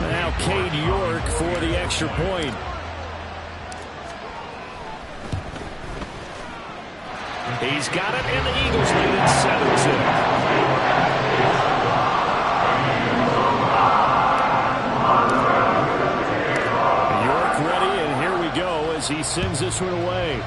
Now Cade York for the extra point. He's got it, and the Eagles lead it 7-2. He sends this one away.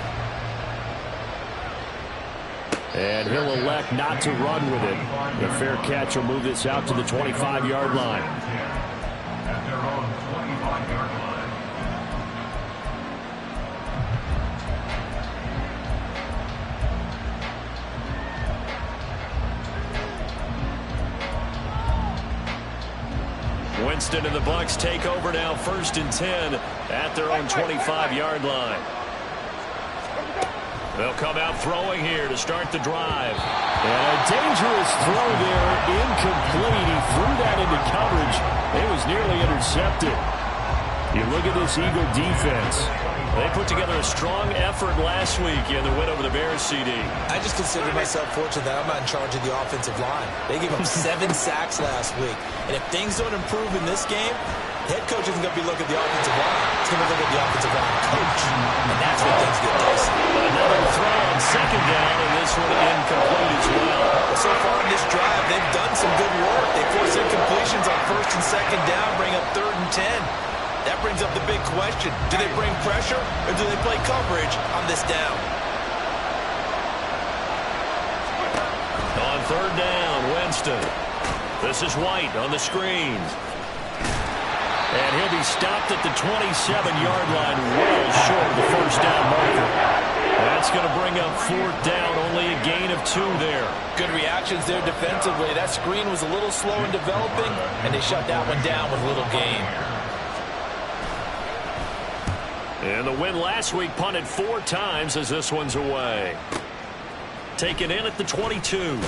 And he'll elect not to run with it. The fair catch will move this out to the 25-yard line. At their own 25-yard line. Winston and the Bucs take over now, 1st and 10 at their own 25-yard line. They'll come out throwing here to start the drive. And a dangerous throw there, incomplete. He threw that into coverage. It was nearly intercepted. You look at this Eagle defense. They put together a strong effort last week in the win over the Bears, CD. I just consider myself fortunate that I'm not in charge of the offensive line. They gave up 7 sacks last week. And if things don't improve in this game, head coach isn't going to be looking at the offensive line. He's going to look at the offensive line coach. And that's when things get dicey. Another throw on 2nd down, and this one incomplete as well. But so far in this drive, they've done some good work. They force incompletions on 1st and 2nd down, bring up 3rd and 10. That brings up the big question. Do they bring pressure or do they play coverage on this down? On 3rd down, Winston. This is White on the screen. And he'll be stopped at the 27-yard line, well short of the 1st down marker. That's going to bring up 4th down, only a gain of 2 there. Good reactions there defensively. That screen was a little slow in developing, and they shut that one down with a little gain. And the win last week punted 4 times as this one's away. Taken in at the 22.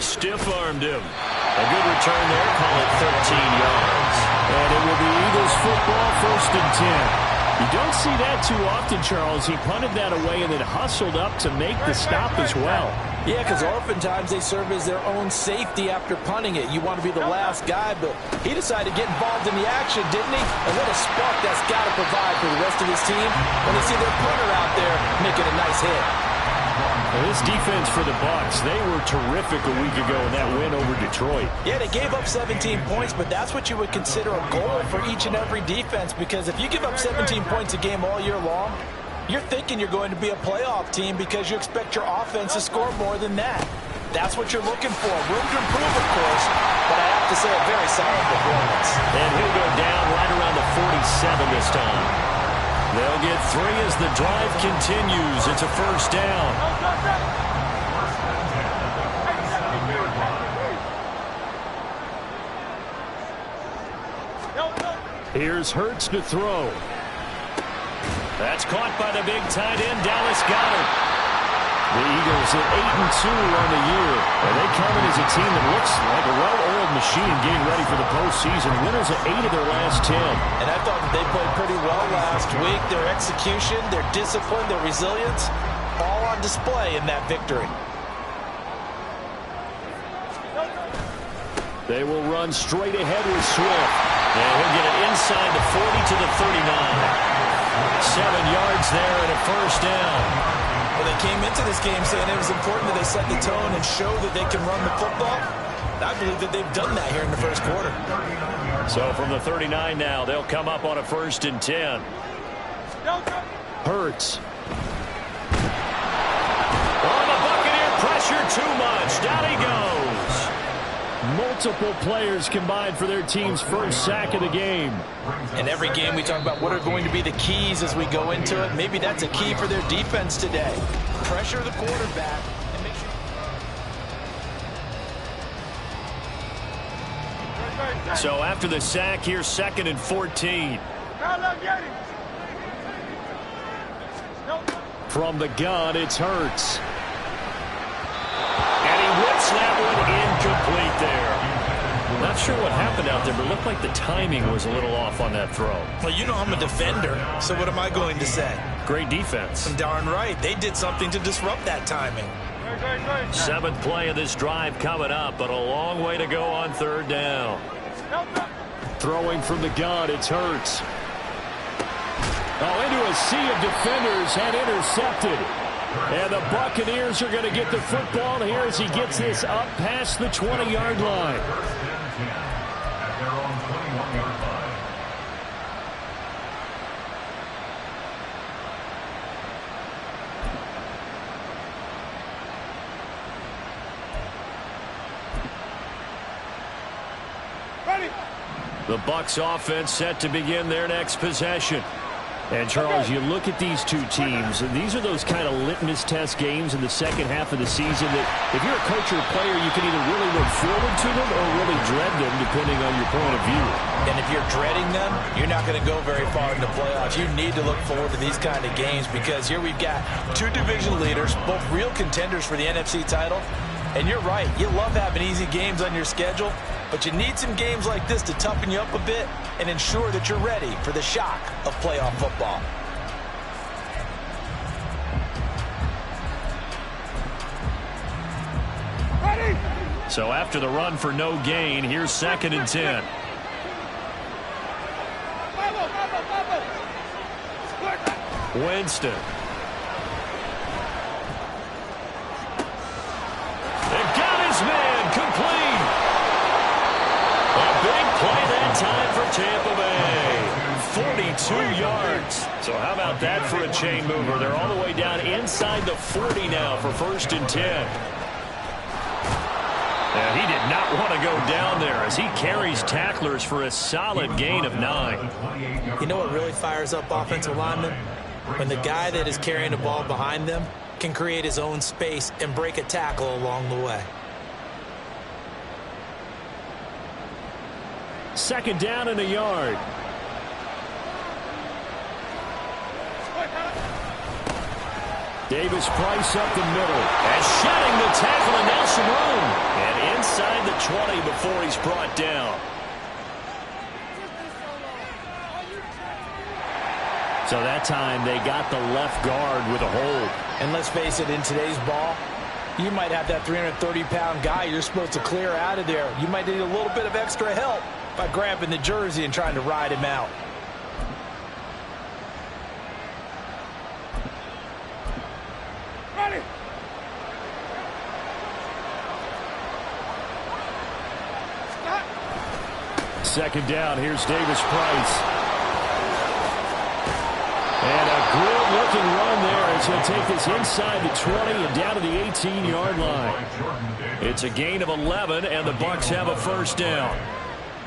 Stiff-armed him. A good return there, call it 13 yards. And it will be Eagles football, 1st and 10. You don't see that too often, Charles. He punted that away and then hustled up to make the stop as well. Yeah, because oftentimes they serve as their own safety after punting it. You want to be the last guy, but he decided to get involved in the action, didn't he? And what a spark that's got to provide for the rest of his team when they see their punter out there making a nice hit. Well, this defense for the Bucs, they were terrific a week ago in that win over Detroit. Yeah, they gave up 17 points, but that's what you would consider a goal for each and every defense, because if you give up 17 points a game all year long, you're thinking you're going to be a playoff team because you expect your offense to score more than that. That's what you're looking for. Room to improve, of course, but I have to say a very solid performance. And he'll go down right around the 47 this time. They'll get 3 as the drive continues. It's a 1st down. Here's Hurts to throw. That's caught by the big tight end, Dallas Goedert. The Eagles at 8-2 on the year. And they come in as a team that looks like a well-oiled machine getting ready for the postseason. Winners of 8 of their last 10. And I thought that they played pretty well last week. Their execution, their discipline, their resilience, all on display in that victory. They will run straight ahead with Swift. And he'll get it inside the 40 to the 39. 7 yards there and a 1st down. Well, they came into this game saying it was important that they set the tone and show that they can run the football. I believe that they've done that here in the 1st quarter. So from the 39 now, they'll come up on a 1st and 10. Hurts. On the Buccaneer pressure too much. Down he goes. Multiple players combined for their team's 1st sack of the game. In every game we talk about what are going to be the keys as we go into it. Maybe that's a key for their defense today. Pressure the quarterback and make sure. So after the sack, here's 2nd and 14. From the gun, it's Hurts. And he whips that one incomplete there. Not sure what happened out there, but it looked like the timing was a little off on that throw. Well, you know I'm a defender, so what am I going to say? Great defense. Darn right. They did something to disrupt that timing. 7th play of this drive coming up, but a long way to go on 3rd down. Throwing from the gun, it's Hurts. Oh, into a sea of defenders and intercepted. And the Buccaneers are going to get the football here as he gets this up past the 20-yard line. The Bucs offense set to begin their next possession. And, Charles, you look at these two teams, and these are those kind of litmus test games in the second half of the season that if you're a coach or a player, you can either really look forward to them or really dread them, depending on your point of view. And if you're dreading them, you're not going to go very far in the playoffs. You need to look forward to these kind of games because here we've got two division leaders, both real contenders for the NFC title. And you're right, you love having easy games on your schedule, but you need some games like this to toughen you up a bit and ensure that you're ready for the shock of playoff football. Ready. So after the run for no gain, here's 2nd and 10. Winston. They've got his man complete. A big play that time for Tampa Bay. 42 yards. So how about that for a chain mover? They're all the way down inside the 40 now for 1st and 10. And he did not want to go down there as he carries tacklers for a solid gain of 9. You know what really fires up offensive linemen? When the guy that is carrying the ball behind them can create his own space and break a tackle along the way. 2nd down and a yard. Davis-Price up the middle. And shedding the tackle and now some room. And inside the 20 before he's brought down. So that time they got the left guard with a hold. And let's face it, in today's ball, you might have that 330-pound guy you're supposed to clear out of there. You might need a little bit of extra help by grabbing the jersey and trying to ride him out. Ready. 2nd down, here's Davis-Price. And a good-looking run there as he'll take this inside the 20 and down to the 18-yard line. It's a gain of 11, and the Bucs have a 1st down.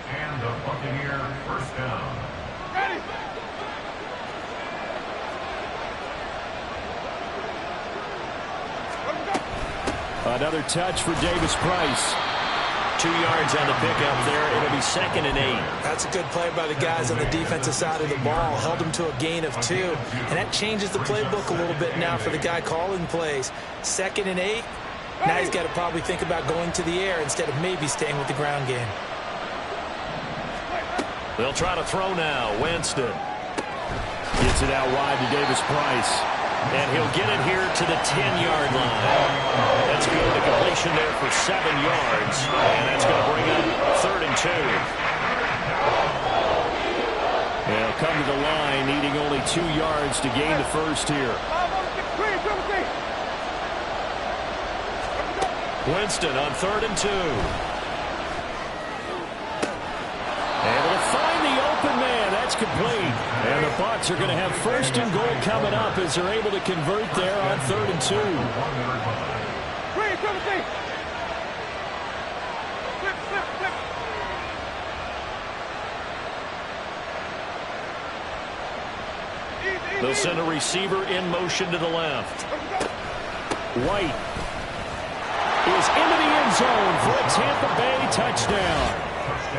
And the Buccaneer 1st down. Ready. Another touch for Davis-Price. 2 yards on the pickup there. It'll be 2nd and 8. That's a good play by the guys on the defensive side of the ball. Held them to a gain of 2. And that changes the playbook a little bit now for the guy calling plays. 2nd and 8. Now he's got to probably think about going to the air instead of maybe staying with the ground game. They'll try to throw now. Winston gets it out wide to Davis-Price. And he'll get it here to the 10-yard line. That's good. The completion there for 7 yards. And that's going to bring up 3rd and 2. They'll come to the line, needing only 2 yards to gain the 1st here. Winston on 3rd and 2. Able to find the open man. That's complete. And the Bucs are going to have 1st and goal coming up as they're able to convert there on 3rd and 2. They'll send a receiver in motion to the left. White is into the end zone for a Tampa Bay touchdown.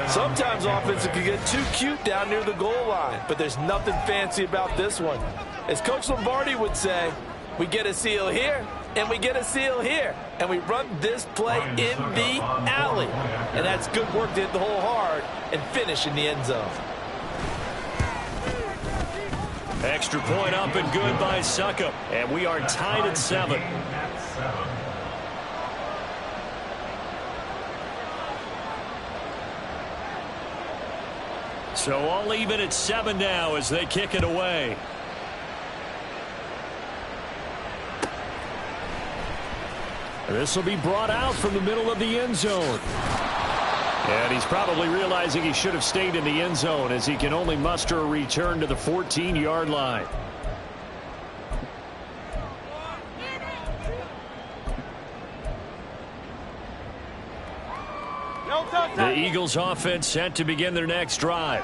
Sometimes offense can get too cute down near the goal line, but there's nothing fancy about this one. As Coach Lombardi would say, we get a seal here, and we get a seal here, and we run this play in the alley. And that's good work to hit the hole hard and finish in the end zone. Extra point up and good by Succop. And we are tied at 7. So all even at 7 now as they kick it away. This will be brought out from the middle of the end zone. And he's probably realizing he should have stayed in the end zone as he can only muster a return to the 14-yard line. The Eagles offense set to begin their next drive.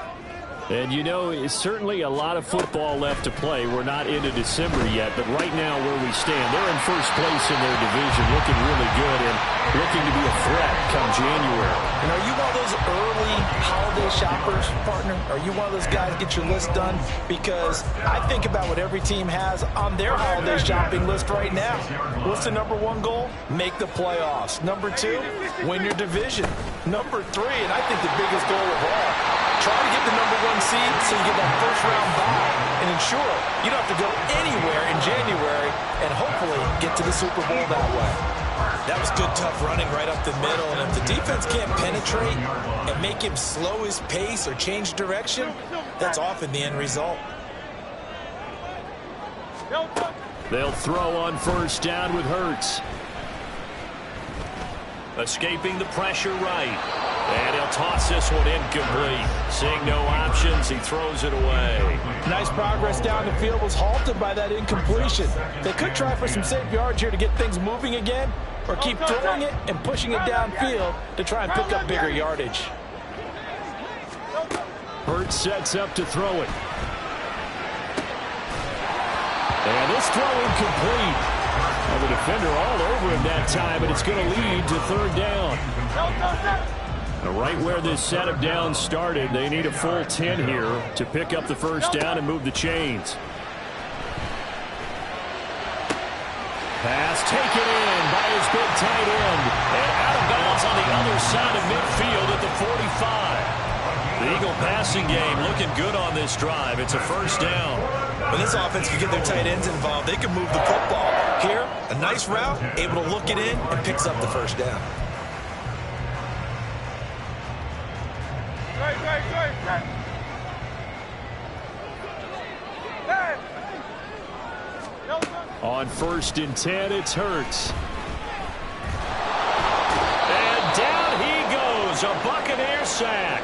And you know, it's certainly a lot of football left to play. We're not into December yet, but right now where we stand, they're in first place in their division, looking really good and looking to be a threat come January. And are you one of those early holiday shoppers, partner? Are you one of those guys get your list done? Because I think about what every team has on their holiday shopping list right now. What's the number 1 goal? Make the playoffs. Number 2, win your division. Number 3, and I think the biggest goal of all, try to get the number 1 seed so you get that first-round bye and ensure you don't have to go anywhere in January and hopefully get to the Super Bowl that way. That was good, tough running right up the middle, and if the defense can't penetrate and make him slow his pace or change direction, that's often the end result. They'll throw on first down with Hurts. Escaping the pressure right. And he'll toss this one incomplete. Seeing no options, he throws it away. Nice progress down the field was halted by that incompletion. They could try for some safe yards here to get things moving again, or keep throwing it and pushing it downfield to try and pick up bigger yardage. Hurts sets up to throw it. And this throw incomplete. Well, the defender all over him that time, but it's going to lead to third down. Right where this set of downs started, they need a full 10 here to pick up the first down and move the chains. Pass taken in by his big tight end. And out of bounds on the other side of midfield at the 45. The Eagle passing game looking good on this drive. It's a first down. When this offense can get their tight ends involved, they can move the football. Here, a nice route, able to look it in, and picks up the first down. On 1st and 10, it's Hurts. And down he goes, a Buccaneer sack.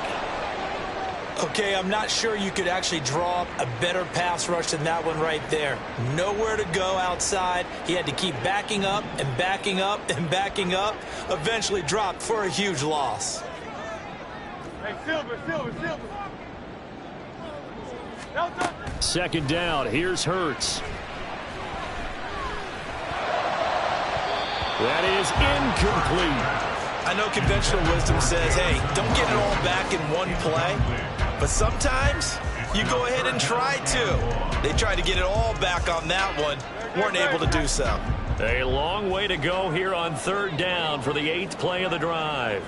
Okay, I'm not sure you could actually draw up a better pass rush than that one right there. Nowhere to go outside. He had to keep backing up and backing up and backing up. Eventually dropped for a huge loss. Hey, Silver. 2nd down, here's Hurts. That is incomplete. I know conventional wisdom says, hey, don't get it all back in one play. But sometimes you go ahead and try to. They tried to get it all back on that one. Weren't able to do so. A long way to go here on 3rd down for the 8th play of the drive.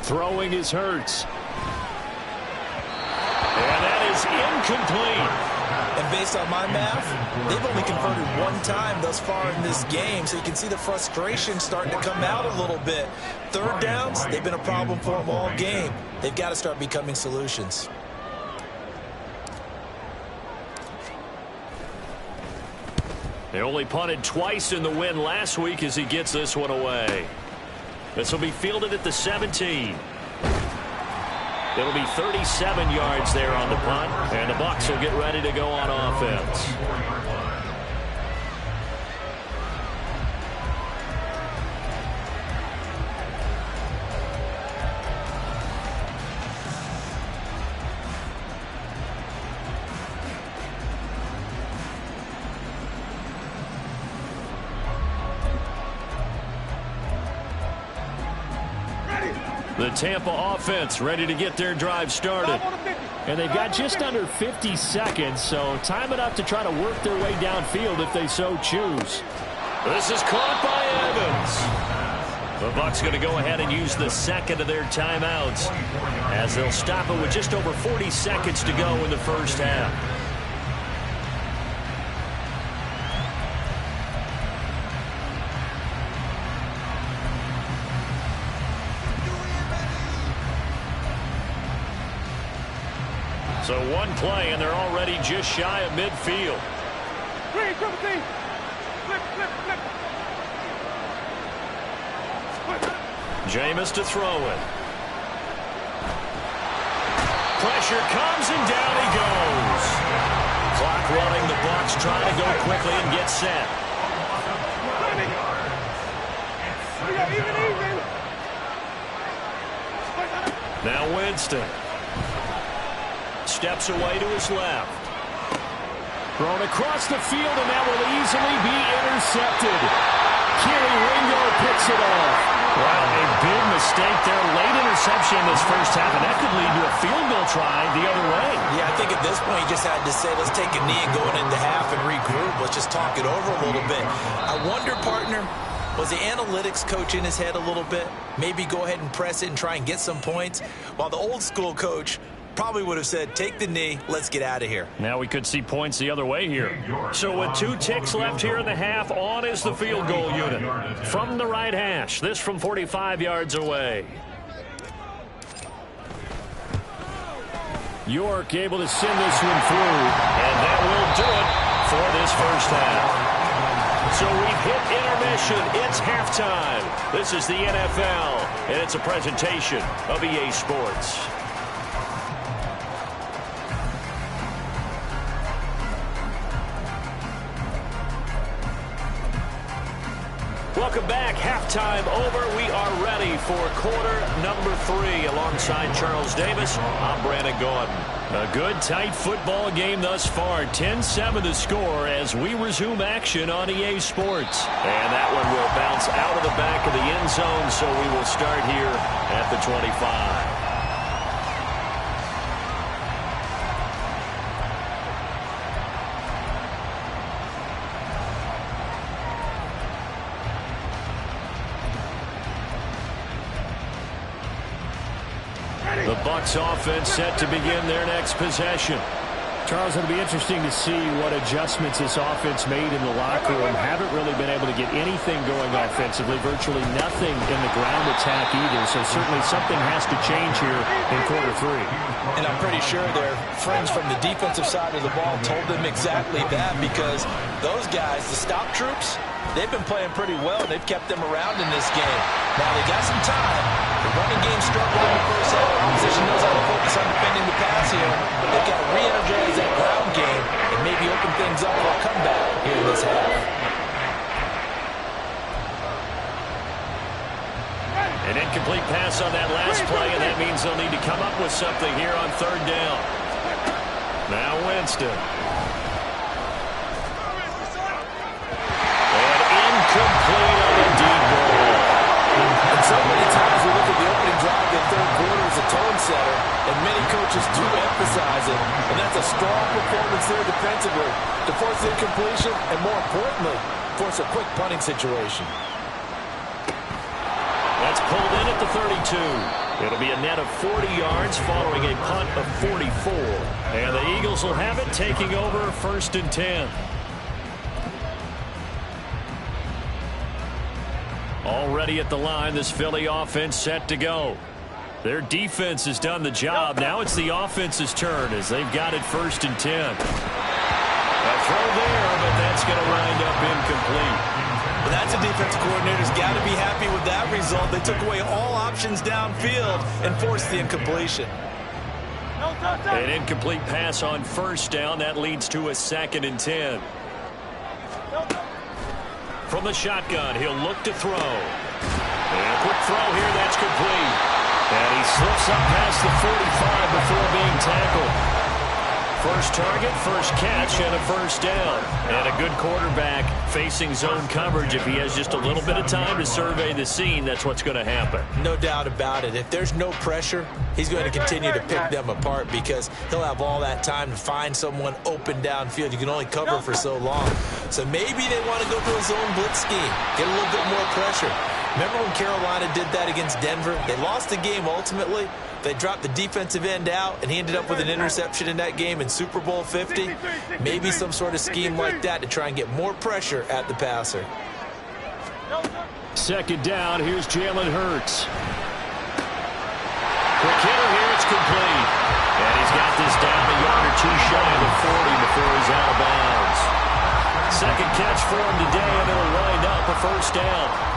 Throwing is Hurts. And that is incomplete. And based on my math, they've only converted one time thus far in this game, so you can see the frustration starting to come out a little bit. 3rd downs, they've been a problem for them all game. They've got to start becoming solutions. They only punted twice in the win last week as he gets this one away. This will be fielded at the 17. It'll be 37 yards there on the punt, and the Bucs will get ready to go on offense. The Tampa offense ready to get their drive started. And they've got just under 50 seconds, so time enough to try to work their way downfield if they so choose. This is caught by Evans. The Bucs going to go ahead and use the second of their timeouts as they'll stop it with just over 40 seconds to go in the first half. So one play, and they're already just shy of midfield. Green, triple T. Flip, flip, flip. Jameis to throw it. Pressure comes, and down he goes. Clock running. The Bucs trying to go quickly and get set. Now Winston. Steps away to his left. Thrown across the field, and that will easily be intercepted. Keely Ringo picks it off. Well, a big mistake there. Late interception in this first half, and that could lead to a field goal try the other way. Yeah, I think at this point you just had to say, let's take a knee and go into half and regroup. Let's just talk it over a little bit. I wonder, partner, was the analytics coach in his head a little bit? Maybe go ahead and press it and try and get some points, while the old school coach probably would have said, take the knee, let's get out of here. Now we could see points the other way here. So with 2 ticks left here in the half, on is the field goal unit. From the right hash, this from 45 yards away. York able to send this one through, and that will do it for this first half. So we've hit intermission. It's halftime. This is the NFL, and it's a presentation of EA Sports. Welcome back. Halftime over. We are ready for quarter number 3. Alongside Charles Davis, I'm Brandon Gordon. A good, tight football game thus far. 10-7 to score as we resume action on EA Sports. And that one will bounce out of the back of the end zone, so we will start here at the 25. The Bucs offense set to begin their next possession. Charles, it'll be interesting to see what adjustments this offense made in the locker room. Haven't really been able to get anything going offensively, virtually nothing in the ground attack either. So certainly something has to change here in quarter 3. And I'm pretty sure their friends from the defensive side of the ball told them exactly that, because those guys, the stop troops, they've been playing pretty well. They've kept them around in this game. Now they got some time. The running game struggled in the first half. Opposition knows how to focus on defending the pass here. They've got to re-energize that ground game and maybe open things up for a comeback here in this half. An incomplete pass on that last play, and that means they'll need to come up with something here on third down. Now Winston. And incomplete on the deep ball. And so many times we look at the opening drive in third quarter as a tone setter, and many coaches do emphasize it. And that's a strong performance there defensively to force the incompletion and, more importantly, force a quick punting situation. That's pulled in at the 32. It'll be a net of 40 yards following a punt of 44. And the Eagles will have it, taking over 1st and 10. Already at the line, this Philly offense set to go. Their defense has done the job. Now it's the offense's turn as they've got it 1st and 10. A throw there, but that's going to wind up incomplete. Well, that's a defensive coordinator's got to be happy with that result. They took away all options downfield and forced the incompletion. An incomplete pass on 1st down. That leads to a 2nd and 10. From the shotgun, he'll look to throw. And a quick throw here, that's complete. And he slips up past the 45 before being tackled. First target, first catch, and a 1st down. And a good quarterback facing zone coverage. If he has just a little bit of time to survey the scene, that's what's going to happen. No doubt about it. If there's no pressure, he's going to continue to pick them apart because he'll have all that time to find someone open downfield. You can only cover for so long. So maybe they want to go to a zone blitz scheme, get a little bit more pressure. Remember when Carolina did that against Denver? They lost the game ultimately. They dropped the defensive end out, and he ended up with an interception in that game in Super Bowl 50. Maybe some sort of scheme like that to try and get more pressure at the passer. Second down, here's Jalen Hurts. Quick hitter here, it's complete. And he's got this down a yard or two shy of the 40 before he's out of bounds. Second catch for him today, and it'll wind up a first down.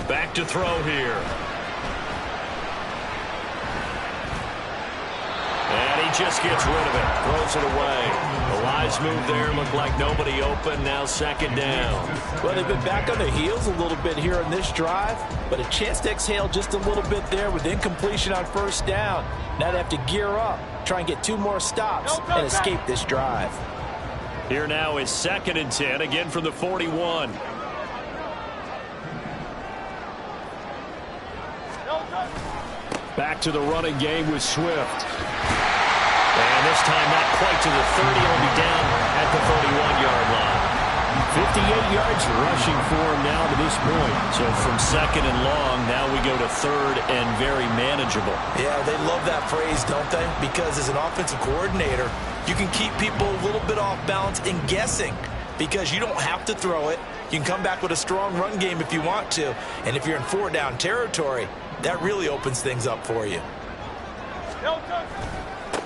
Back to throw here. And he just gets rid of it. Throws it away. The wise move there. Looked like nobody open. Now second down. Well, they've been back on their heels a little bit here on this drive, but a chance to exhale just a little bit there with incompletion on first down. Now they have to gear up, try and get 2 more stops, and escape this drive. Here now is 2nd and 10, again from the 41. Back to the running game with Swift. And this time not quite to the 30. He'll be down at the 31-yard line. 58 yards rushing for him now to this point. So from 2nd and long, now we go to 3rd and very manageable. Yeah, they love that phrase, don't they? Because as an offensive coordinator, you can keep people a little bit off balance and guessing because you don't have to throw it. You can come back with a strong run game if you want to. And if you're in 4-down territory, that really opens things up for you.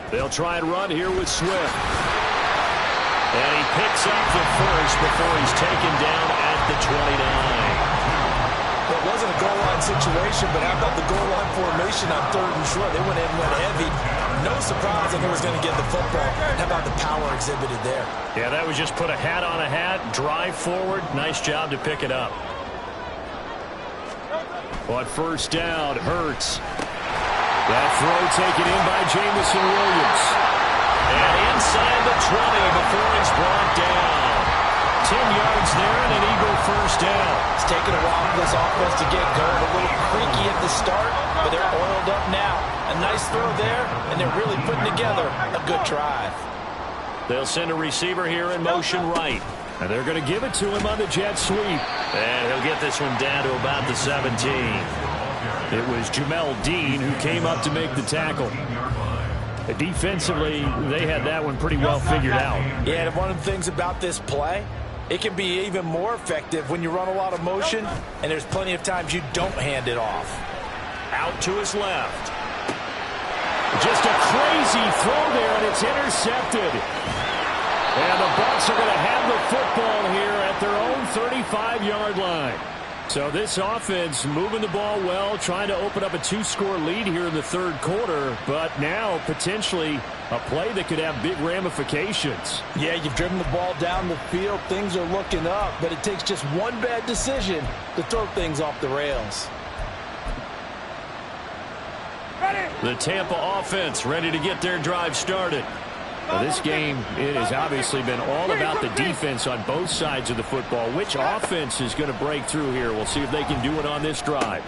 They'll try and run here with Swift. And he picks up the first before he's taken down at the 29. Well, it wasn't a goal line situation, but how about the goal line formation on 3rd and short? They went in, went heavy. No surprise that he was going to get the football. How about the power exhibited there? Yeah, that was just put a hat on a hat, drive forward. Nice job to pick it up. On first down, Hurts. That throw taken in by Jamison Williams. And inside the 20 before he's brought down. 10 yards there and an Eagle first down. It's taken a while for this offense to get going. A little creaky at the start, but they're oiled up now. A nice throw there, and they're really putting together a good drive. They'll send a receiver here in motion right. And they're going to give it to him on the jet sweep. And he'll get this one down to about the 17. It was Jamel Dean who came up to make the tackle. Defensively, they had that one pretty well figured out. Yeah, and one of the things about this play, it can be even more effective when you run a lot of motion, and there's plenty of times you don't hand it off. Out to his left. Just a crazy throw there, and it's intercepted. And the Bucs are going to have the football here at their own 35-yard line. So this offense moving the ball well, trying to open up a 2-score lead here in the 3rd quarter, but now potentially a play that could have big ramifications. Yeah, you've driven the ball down the field. Things are looking up, but it takes just one bad decision to throw things off the rails. The Tampa offense ready to get their drive started. Well, this game, it has obviously been all about the defense on both sides of the football. Which offense is going to break through here? We'll see if they can do it on this drive.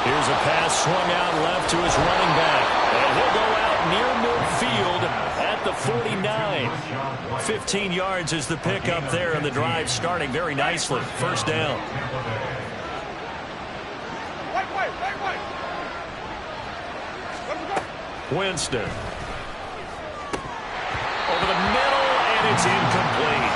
Here's a pass swung out left to his running back. And he'll go out near midfield at the 49. 15 yards is the pickup there, and the drive starting very nicely. First down. Winston. Over the middle, and it's incomplete.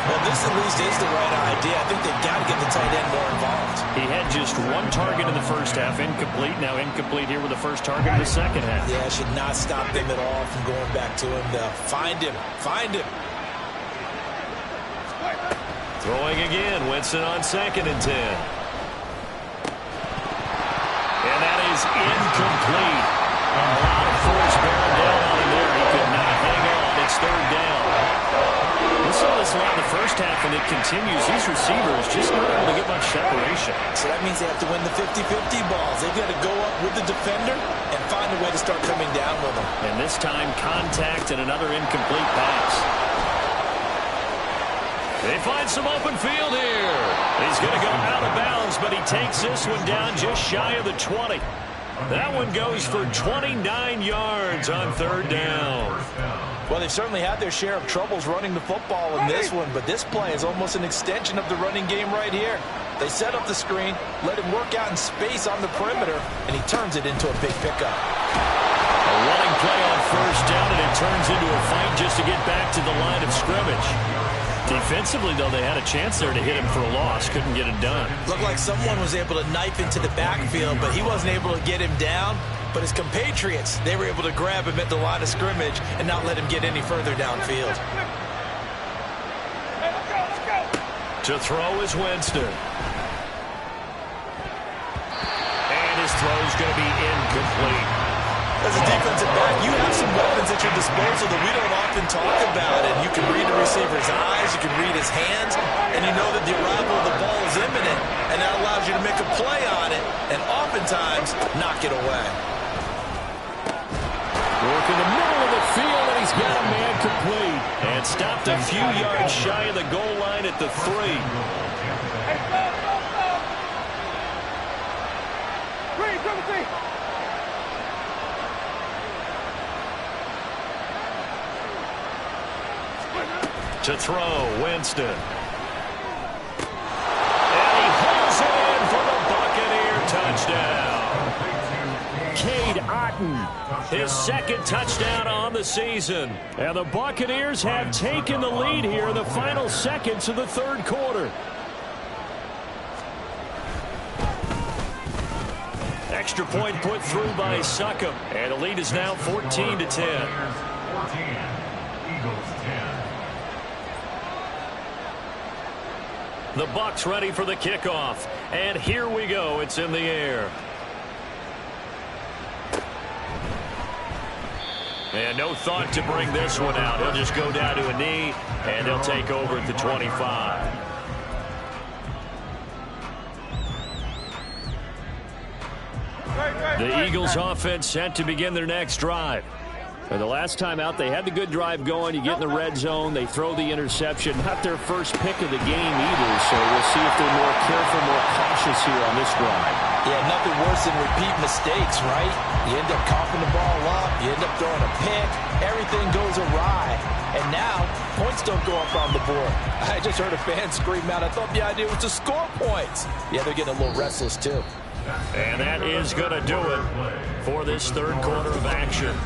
Well, this at least is the right idea. I think they've got to get the tight end more involved. He had just one target in the first half, incomplete. Now incomplete here with the first target in the second half. Yeah, should not stop them at all from going back to him to find him. Find him. Throwing again, Winston on 2nd and 10. And that is incomplete. A lot of force bearing down on him there. He could not hang on. It's 3rd down. We saw this a lot in the first half, and it continues. These receivers just not able to get much separation. So that means they have to win the 50-50 balls. They've got to go up with the defender and find a way to start coming down with them. And this time, contact and another incomplete pass. They find some open field here. He's going to go out of bounds, but he takes this one down just shy of the 20. That one goes for 29 yards on third down. Well, they've certainly had their share of troubles running the football in this one, but this play is almost an extension of the running game right here. They set up the screen, let him work out in space on the perimeter, and he turns it into a big pickup. A running play on first down, and it turns into a fight just to get back to the line of scrimmage. Defensively, though, they had a chance there to hit him for a loss. Couldn't get it done. Looked like someone was able to knife into the backfield, but he wasn't able to get him down. But his compatriots, they were able to grab him at the line of scrimmage and not let him get any further downfield. To throw is Winston. And his throw's going to be incomplete. As a defensive back, you have some weapons at your disposal that we don't often talk about. And you can read the receiver's eyes, you can read his hands, and you know that the arrival of the ball is imminent. And that allows you to make a play on it and oftentimes knock it away. Work in the middle of the field, and he's got a man complete. And stopped a few yards shy of the goal line at the 3. To throw, Winston. And he hauls it in for the Buccaneer touchdown. Cade Otton, his second touchdown on the season. And the Buccaneers have taken the lead here in the final seconds of the third quarter. Extra point put through by Succop. And the lead is now 14-10. 14, Eagles 10. The Bucs ready for the kickoff. And here we go. It's in the air. And no thought to bring this one out. He'll just go down to a knee, and they'll take over at the 25. The Eagles offense set to begin their next drive. For the last time out, they had the good drive going. You get in the red zone, they throw the interception. Not their first pick of the game either, so we'll see if they're more careful, more cautious here on this drive. Yeah, nothing worse than repeat mistakes, right? You end up coughing the ball up, you end up throwing a pick, everything goes awry. And now, points don't go up on the board. I just heard a fan scream out, I thought the idea was to score points. Yeah, they're getting a little restless too. And that is going to do it for this third quarter of action.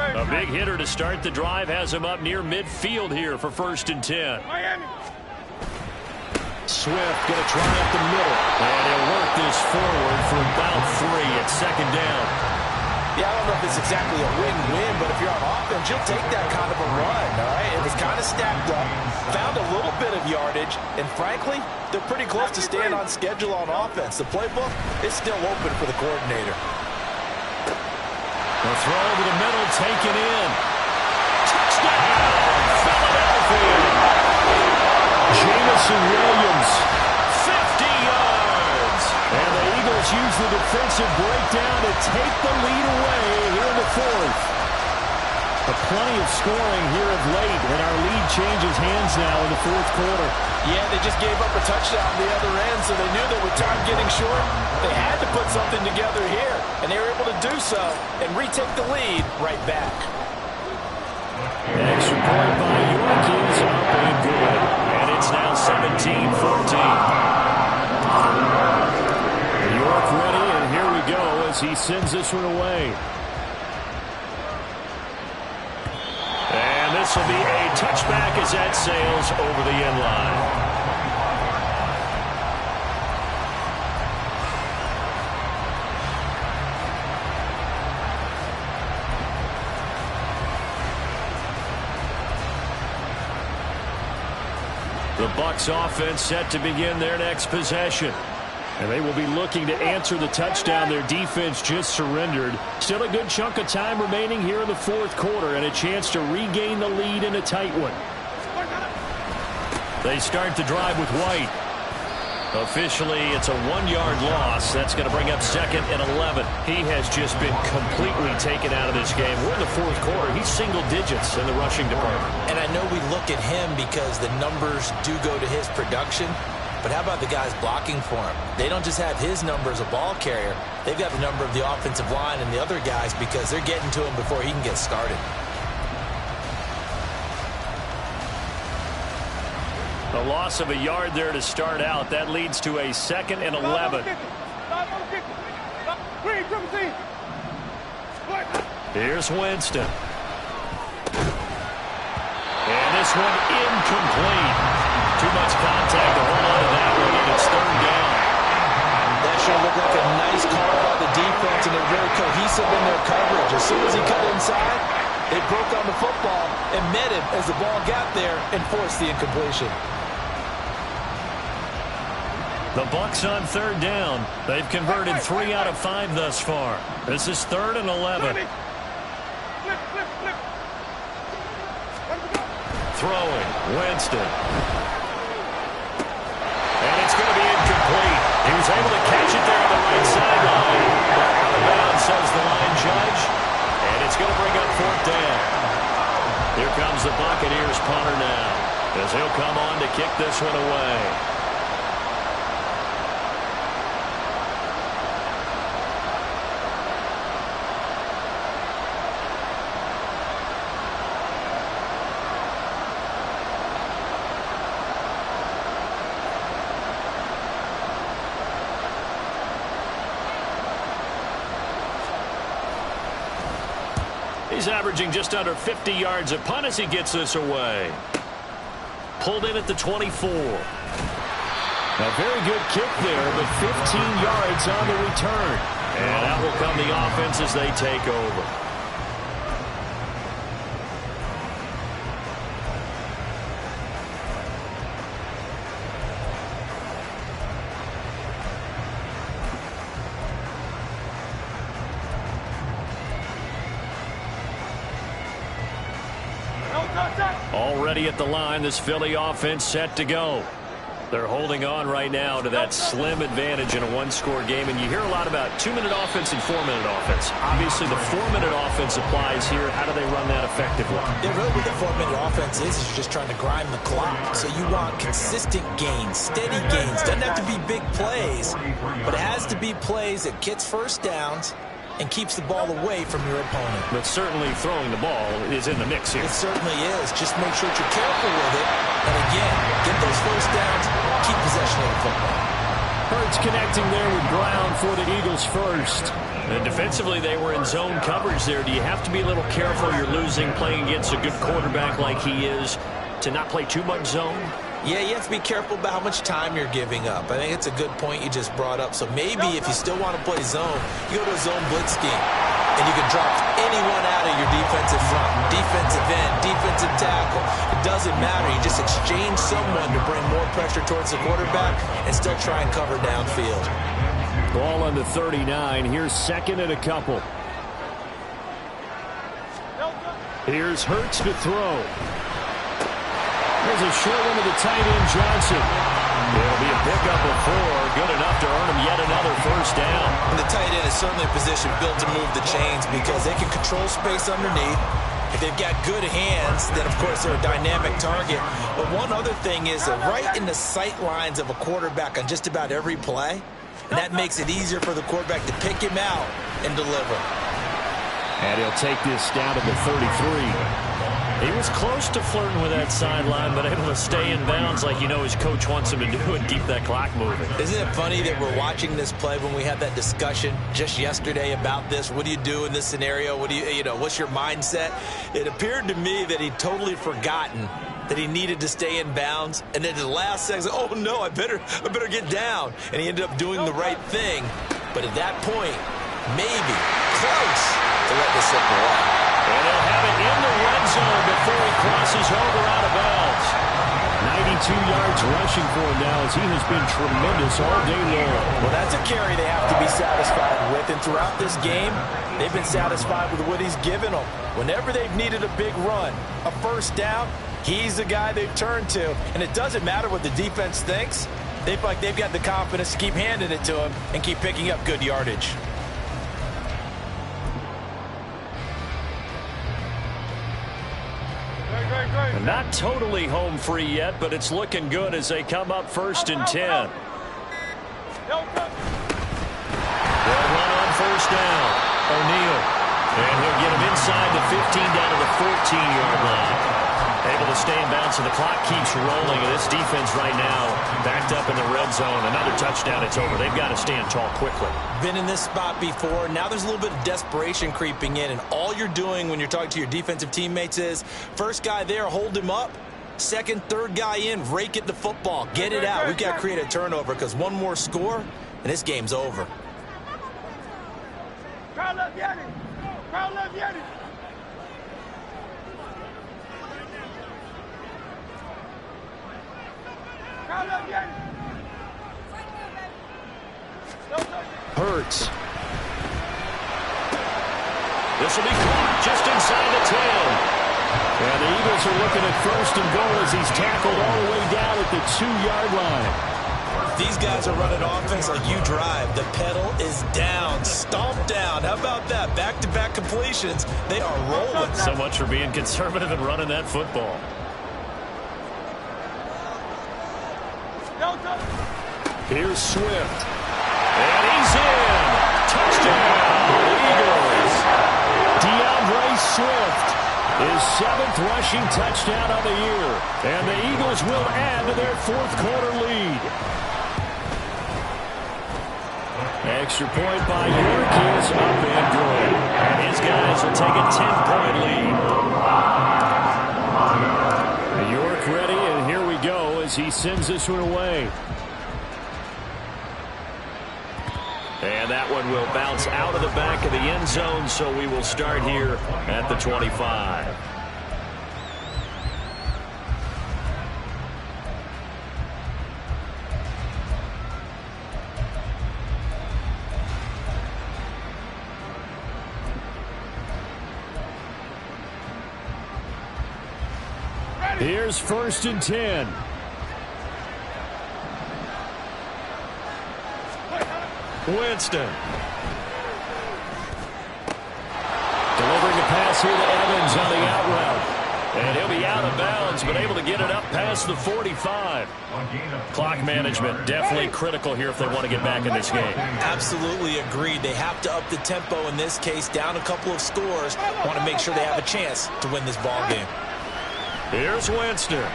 A big hitter to start the drive has him up near midfield here for 1st and 10. Swift going to try up the middle. And he'll work this forward for about 3 at 2nd down. Yeah, I don't know if it's exactly a win-win, but if you're on offense, you'll take that kind of a run, all right? It was kind of stacked up, found a little bit of yardage, and frankly, they're pretty close to staying on schedule on offense. The playbook is still open for the coordinator. The throw to the middle, taken in. Touchdown, Philadelphia. Jamison Williams, 50 yards. And the Eagles use the defensive breakdown to take the lead away here in the 4th. Plenty of scoring here of late, and our lead changes hands now in the 4th quarter. Yeah, they just gave up a touchdown on the other end, so they knew that with time getting short, they had to put something together here, and they were able to do so and retake the lead right back. An extra point by York is up and good, and it's now 17-14. York ready, and here we go as he sends this one away. And this will be a touchback as that sails over the end line. The Bucs offense set to begin their next possession. And they will be looking to answer the touchdown their defense just surrendered. Still a good chunk of time remaining here in the 4th quarter and a chance to regain the lead in a tight one. They start the drive with White. Officially, it's a 1-yard loss. That's going to bring up 2nd and 11. He has just been completely taken out of this game. We're in the 4th quarter. He's single digits in the rushing department. And I know we look at him because the numbers do go to his production. But how about the guys blocking for him? They don't just have his number as a ball carrier. They've got the number of the offensive line and the other guys because they're getting to him before he can get started. A loss of a yard there to start out. That leads to a 2nd and 11. Here's Winston. And this one incomplete. Too much contact to hold on to that one, and it's 3rd down. That sure looked like a nice call by the defense, and they're very cohesive in their coverage. As soon as he cut inside, they broke on the football and met him as the ball got there and forced the incompletion. The Bucs on 3rd down. They've converted 3 out of 5 thus far. This is 3rd and 11. Throwing, Winston. And it's going to be incomplete. He was able to catch it there on the right sideline. Out of bounds, says the line judge. And it's going to bring up 4th down. Here comes the Buccaneers punter now, as he'll come on to kick this one away. He's averaging just under 50 yards a punt as he gets this away. Pulled in at the 24. A very good kick there, but 15 yards on the return. And out will come the offense as they take over. Already at the line, this Philly offense set to go. They're holding on right now to that slim advantage in a 1-score game, and you hear a lot about 2-minute offense and 4-minute offense. Obviously, the 4-minute offense applies here. How do they run that effectively? Yeah, really what the 4-minute offense is you're just trying to grind the clock. So you want consistent gains, steady gains. Doesn't have to be big plays, but it has to be plays that gets first downs and keeps the ball away from your opponent. But certainly throwing the ball is in the mix here. It certainly is. Just make sure that you're careful with it. And again, get those first downs, keep possession of the football. Hurts connecting there with Brown for the Eagles first. And defensively, they were in zone coverage there. Do you have to be a little careful? You're losing, playing against a good quarterback like he is, to not play too much zone? Yeah, you have to be careful about how much time you're giving up. I think it's a good point you just brought up. So maybe if you still want to play zone, you go to a zone blitz scheme, and you can drop anyone out of your defensive front, defensive end, defensive tackle. It doesn't matter. You just exchange someone to bring more pressure towards the quarterback and still try and cover downfield. Ball on the 39. Here's 2nd and a couple. Here's Hurts to throw. There's a short one to the tight end, Johnson. It'll be a pickup of 4. Good enough to earn him yet another first down. And the tight end is certainly a position built to move the chains because they can control space underneath. If they've got good hands, then, of course, they're a dynamic target. But one other thing is they're right in the sight lines of a quarterback on just about every play. And that makes it easier for the quarterback to pick him out and deliver. And he'll take this down to the 33. He was close to flirting with that sideline, but able to stay in bounds like you know his coach wants him to do and keep that clock moving. Isn't it funny that we're watching this play when we had that discussion just yesterday about this? What do you do in this scenario? What do you know, what's your mindset? It appeared to me that he'd totally forgotten that he needed to stay in bounds, and then at the last second, oh no, I better get down. And he ended up doing the right thing. But at that point, maybe close to let this slip away. And he'll have it in the red zone before he crosses over out of bounds. 92 yards rushing for him now as he has been tremendous all day long. Well, that's a carry they have to be satisfied with. And throughout this game, they've been satisfied with what he's given them. Whenever they've needed a big run, a first down, he's the guy they've turned to. And it doesn't matter what the defense thinks. They feel like they've got the confidence to keep handing it to him and keep picking up good yardage. Not totally home free yet, but it's looking good as they come up 1st and 10. They'll run on 1st down. O'Neal. And he'll get him inside the 15 down to the 14-yard line. Able to stay in bounds, and the clock keeps rolling. And this defense right now backed up in the red zone. Another touchdown, it's over. They've got to stand tall quickly. Been in this spot before. Now there's a little bit of desperation creeping in, and all you're doing when you're talking to your defensive teammates is first guy there, hold him up. Second, third guy in, rake it the football. Get it out. We've got to create a turnover because one more score, and this game's over. Crowd left Yanni. Crowd left Yanni. Crowd left Yanni. Hurts. This will be caught just inside the 10. And the Eagles are looking at 1st and goal as he's tackled all the way down at the 2-yard line. These guys are running offense like you drive. The pedal is down, stomped down. How about that? Back-to-back completions. They are rolling. So much for being conservative and running that football. Here's Swift. And he's in. Touchdown, Eagles. DeAndre Swift, his 7th rushing touchdown of the year. And the Eagles will add to their 4th quarter lead. Extra point by York is up and good. And his guys will take a 10-point lead. York ready, and here we go as he sends this one away. And that one will bounce out of the back of the end zone, so we will start here at the 25. Here's 1st and 10. Winston. Delivering a pass here to Evans on the out route. And he'll be out of bounds, but able to get it up past the 45. Clock management definitely critical here if they want to get back in this game. Absolutely agreed. They have to up the tempo in this case, down a couple of scores. Want to make sure they have a chance to win this ball game. Here's Winston.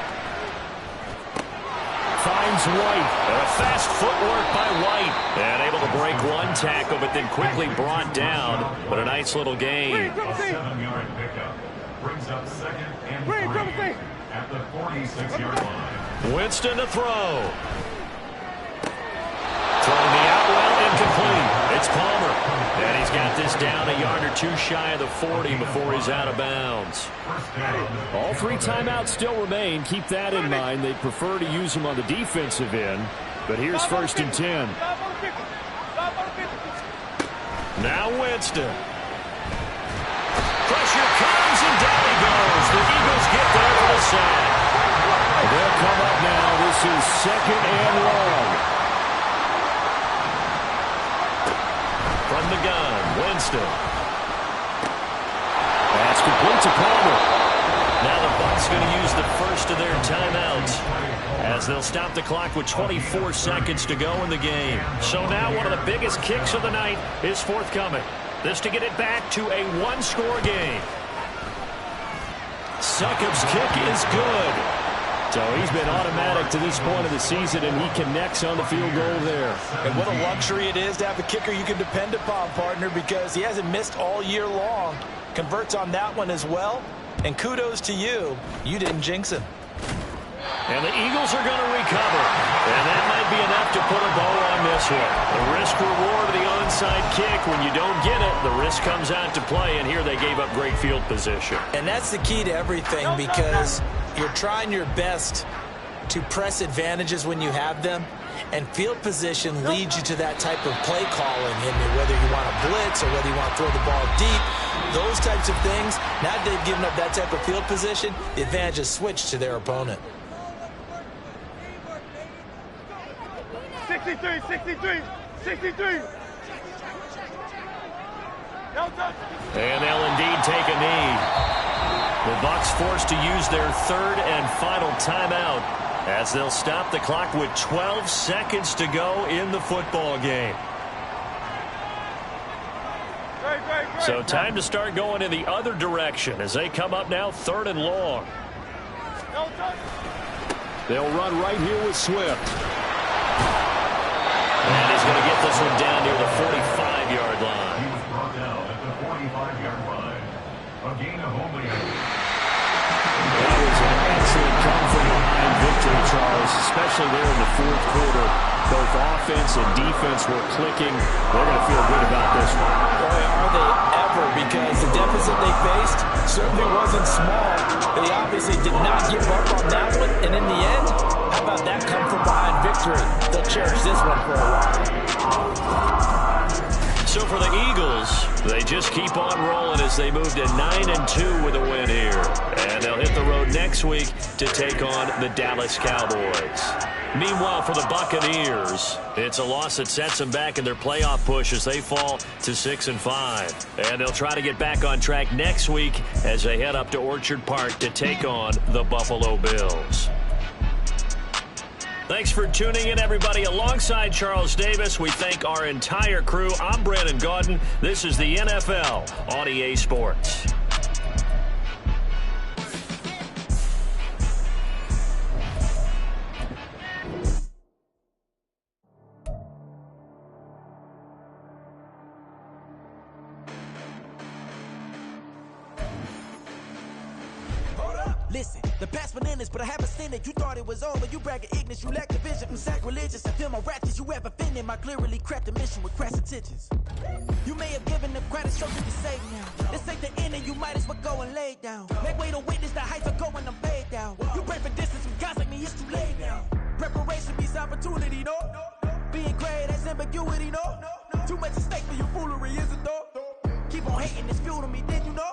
Finds White. And a fast footwork by White. And able to break one tackle, but then quickly brought down. But a nice little gain. A 7-yard pickup brings up 2nd and 3 at the 46-yard line. Winston to throw. Throwing the out route, incomplete. It's Palmer. And he's got this down a yard or two shy of the 40 before he's out of bounds. All 3 timeouts still remain. Keep that in mind. They'd prefer to use them on the defensive end. But here's 1st and 10. Now Winston. Pressure comes and down he goes. The Eagles get there for the sack. They'll come up now. This is 2nd and long. From the gun, Winston. That's complete to Palmer. Now the Bucs going to use the first of their timeouts as they'll stop the clock with 24 seconds to go in the game. So now one of the biggest kicks of the night is forthcoming. This to get it back to a 1-score game. Succop's kick is good. So he's been automatic to this point of the season, and he connects on the field goal there. And what a luxury it is to have a kicker you can depend upon, partner, because he hasn't missed all year long. Converts on that one as well. And kudos to you. You didn't jinx him. And the Eagles are going to recover. And that might be enough to put a bow on this one. The risk-reward of the onside kick. When you don't get it, the risk comes out to play. And here they gave up great field position. And that's the key to everything, because you're trying your best to press advantages when you have them. And field position leads you to that type of play calling. And whether you want to blitz or whether you want to throw the ball deep, those types of things, now that they've given up that type of field position, the advantage is switched to their opponent. 63, 63, 63. And they'll indeed take a knee. The Bucs forced to use their third and final timeout as they'll stop the clock with 12 seconds to go in the football game. So time to start going in the other direction as they come up now 3rd and long. They'll run right here with Swift. And he's going to get this one down near the 45-yard line. He was brought down at the 45-yard line. A gain of only 8. That was an excellent come-from-behind victory, Charles, especially there in the 4th quarter. Both offense and defense were clicking. They're going to feel good about this one. Boy, are they ever, because the deficit they faced certainly wasn't small. They obviously did not give up on that one, and in the end, how about that come-from-behind victory? They'll cherish this one for a while. So for the Eagles, they just keep on rolling as they move to 9-2 with a win here. And they'll hit the road next week to take on the Dallas Cowboys. Meanwhile, for the Buccaneers, it's a loss that sets them back in their playoff push as they fall to 6-5. And they'll try to get back on track next week as they head up to Orchard Park to take on the Buffalo Bills. Thanks for tuning in, everybody. Alongside Charles Davis, we thank our entire crew. I'm Brandon Gaudin. This is the NFL on EA Sports. Listen, the past bananas, but I haven't seen it. You thought it was over, you bragging ignorance, you lack the vision. I'm sacrilegious, I feel my ratchets, you have offended my clearly crafted mission with crass intentions. You may have given them credit, so you can say now. This ain't the end, and you might as well go and lay down. Make way to witness the heights are going, I'm paid down. You pray for distance from guys like me, it's too late now. Preparation means opportunity, no? Being great, that's ambiguity, no? Too much at stake for your foolery, is it though? Keep on hating, it's fuel to me, did you know?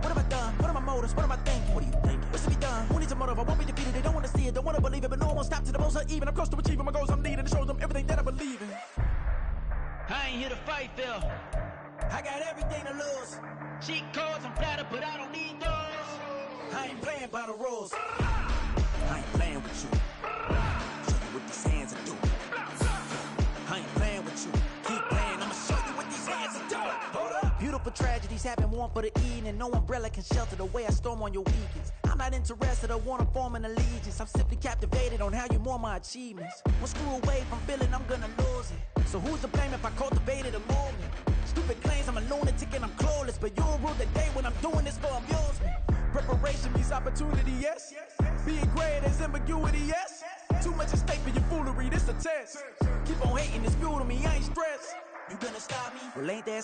What have I done? What are my motives? What am I thinking? What are you thinking? What's to be done? Who needs a motive? I won't be defeated. They don't want to see it, don't want to believe it, but no one won't stop to the most even. I'm close to achieving my goals. I'm needing to show them everything that I believe in. I ain't here to fight, Phil. I got everything to lose. Cheat codes, I'm flattered, but I don't need those. I ain't playing by the rules. I ain't playing with you. Show you what these hands are doing. I ain't playing with you. Keep playing, I'ma show you what these hands are doing. Hold up. Beautiful tragedies happen, one for the evening. No umbrella can shelter the way I storm on your weekends. I'm not interested, I wanna form an allegiance. I'm simply captivated on how you more my achievements. One screw away from feeling I'm gonna lose it. So who's to blame if I cultivated a movement? Stupid claims I'm a lunatic and I'm clueless, but you'll rule the day when I'm doing this for amusement. Preparation means opportunity, yes. Being great is ambiguity, yes. Too much at stake for your foolery, this a test. Keep on hating, it's fuel to me, I ain't stressed. You gonna stop me? Well, ain't that